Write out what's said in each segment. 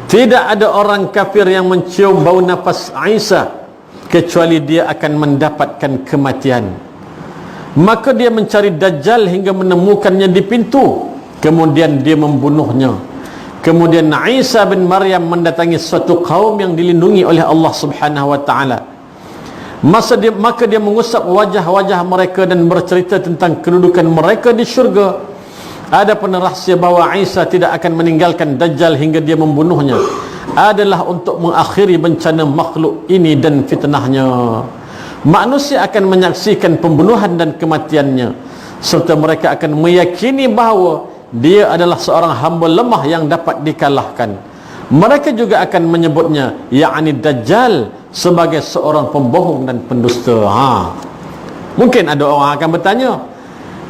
Tidak ada orang kafir yang mencium bau nafas Isa kecuali dia akan mendapatkan kematian. Maka dia mencari Dajjal hingga menemukannya di pintu, kemudian dia membunuhnya. Kemudian Isa bin Maryam mendatangi suatu kaum yang dilindungi oleh Allah Subhanahu wa taala. Maka dia mengusap wajah-wajah mereka dan bercerita tentang kedudukan mereka di syurga. Adapun rahsia bahawa Isa tidak akan meninggalkan Dajjal hingga dia membunuhnya adalah untuk mengakhiri bencana makhluk ini dan fitnahnya. Manusia akan menyaksikan pembunuhan dan kematiannya, serta mereka akan meyakini bahawa dia adalah seorang hamba lemah yang dapat dikalahkan. Mereka juga akan menyebutnya, yakni Dajjal, sebagai seorang pembohong dan pendusta. Mungkin ada orang akan bertanya,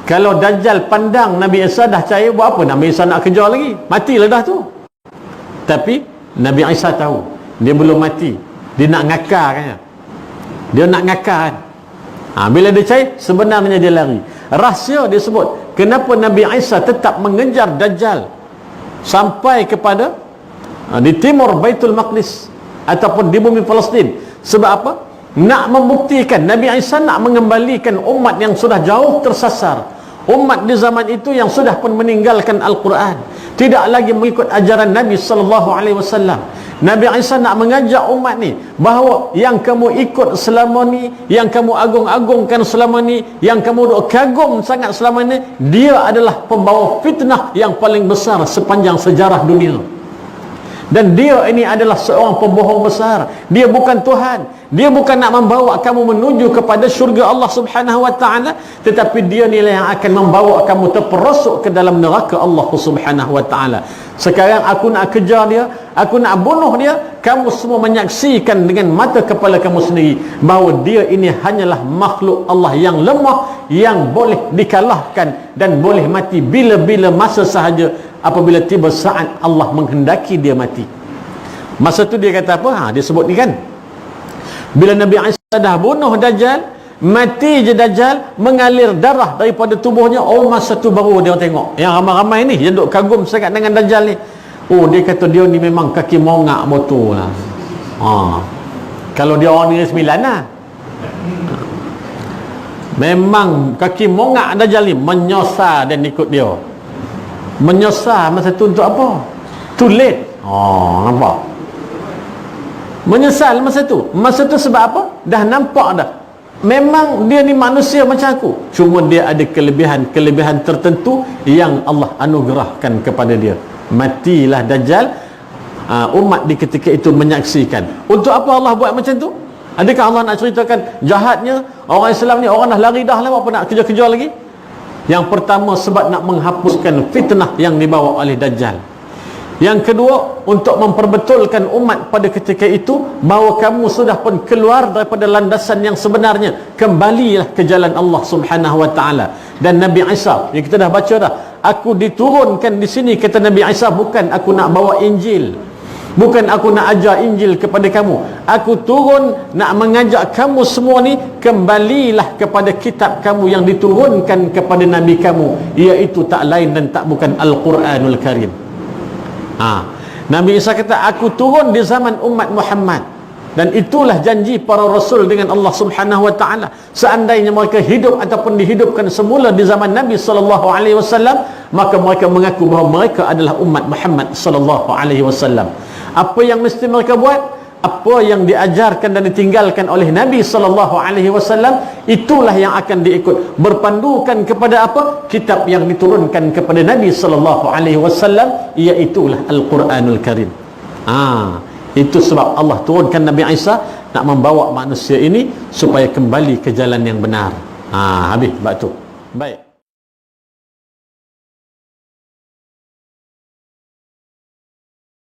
kalau Dajjal pandang Nabi Isa dah cair, buat apa Nabi Isa nak kejar lagi? Matilah dah tu. Tapi Nabi Isa tahu dia belum mati. Dia nak ngakar kan? Dia nak ngakar kan? Bila dia cair, sebenarnya dia lari. Rahsia dia sebut kenapa Nabi Isa tetap mengejar Dajjal sampai kepada di timur Baitul Maqdis ataupun di bumi Palestin. Sebab apa? Nak membuktikan Nabi Isa nak mengembalikan umat yang sudah jauh tersasar, umat di zaman itu yang sudah pun meninggalkan Al-Quran, tidak lagi mengikut ajaran Nabi SAW. Nabi Isa nak mengajak umat ni bahawa yang kamu ikut selama ni, yang kamu agung-agungkan selama ni, yang kamu kagum sangat selama ni, dia adalah pembawa fitnah yang paling besar sepanjang sejarah dunia. Dan dia ini adalah seorang pembohong besar. Dia bukan Tuhan. Dia bukan nak membawa kamu menuju kepada syurga Allah Subhanahu wa taala, tetapi dia nilai yang akan membawa kamu terperosok ke dalam neraka Allah Subhanahu wa taala. Sekarang aku nak kejar dia, aku nak bunuh dia, kamu semua menyaksikan dengan mata kepala kamu sendiri bahawa dia ini hanyalah makhluk Allah yang lemah, yang boleh dikalahkan dan boleh mati bila-bila masa sahaja apabila tiba saat Allah menghendaki dia mati. Masa tu dia kata apa? Dia sebut ni kan, bila Nabi Isa dah bunuh Dajjal, mati je Dajjal, mengalir darah daripada tubuhnya. Masa tu baru dia tengok yang ramai-ramai ni yang duk kagum sangat dengan Dajjal ni. Dia kata dia ni memang kaki mongak betul lah. Kalau dia orang Negeri Sembilan lah, memang kaki mongak Dajjal ni menyosar dan ikut dia. Menyesal masa tu untuk apa? Too late. Nampak? Menyesal masa tu. Masa tu sebab apa? Dah nampak dah. Memang dia ni manusia macam aku. Cuma dia ada kelebihan tertentu yang Allah anugerahkan kepada dia. Matilah Dajjal. Umat di ketika itu menyaksikan. Untuk apa Allah buat macam tu? Adakah Allah nak ceritakan jahatnya orang Islam ni, orang dah lari dah lah, apa nak kejar-kejar lagi? Yang pertama, sebab nak menghapuskan fitnah yang dibawa oleh Dajjal. Yang kedua, untuk memperbetulkan umat pada ketika itu bahawa kamu sudah pun keluar daripada landasan yang sebenarnya. Kembalilah ke jalan Allah Subhanahu wa taala. Dan Nabi Isa yang kita dah baca dah, aku diturunkan di sini, kata Nabi Isa, bukan aku nak bawa Injil, bukan aku nak ajar Injil kepada kamu. Aku turun nak mengajak kamu semua ni, kembalilah kepada kitab kamu yang diturunkan kepada Nabi kamu, iaitu tak lain dan tak bukan Al-Quranul Karim. Nabi Isa kata, aku turun di zaman umat Muhammad. Dan itulah janji para rasul dengan Allah Subhanahu wa taala. Seandainya mereka hidup ataupun dihidupkan semula di zaman Nabi SAW, maka mereka mengaku bahawa mereka adalah umat Muhammad SAW. Apa yang mesti mereka buat? Apa yang diajarkan dan ditinggalkan oleh Nabi SAW, itulah yang akan diikut. Berpandukan kepada apa? Kitab yang diturunkan kepada Nabi SAW, iaitulah Al-Quranul Karim. Itu sebab Allah turunkan Nabi Isa nak membawa manusia ini supaya kembali ke jalan yang benar. Habis bab tu. Baik.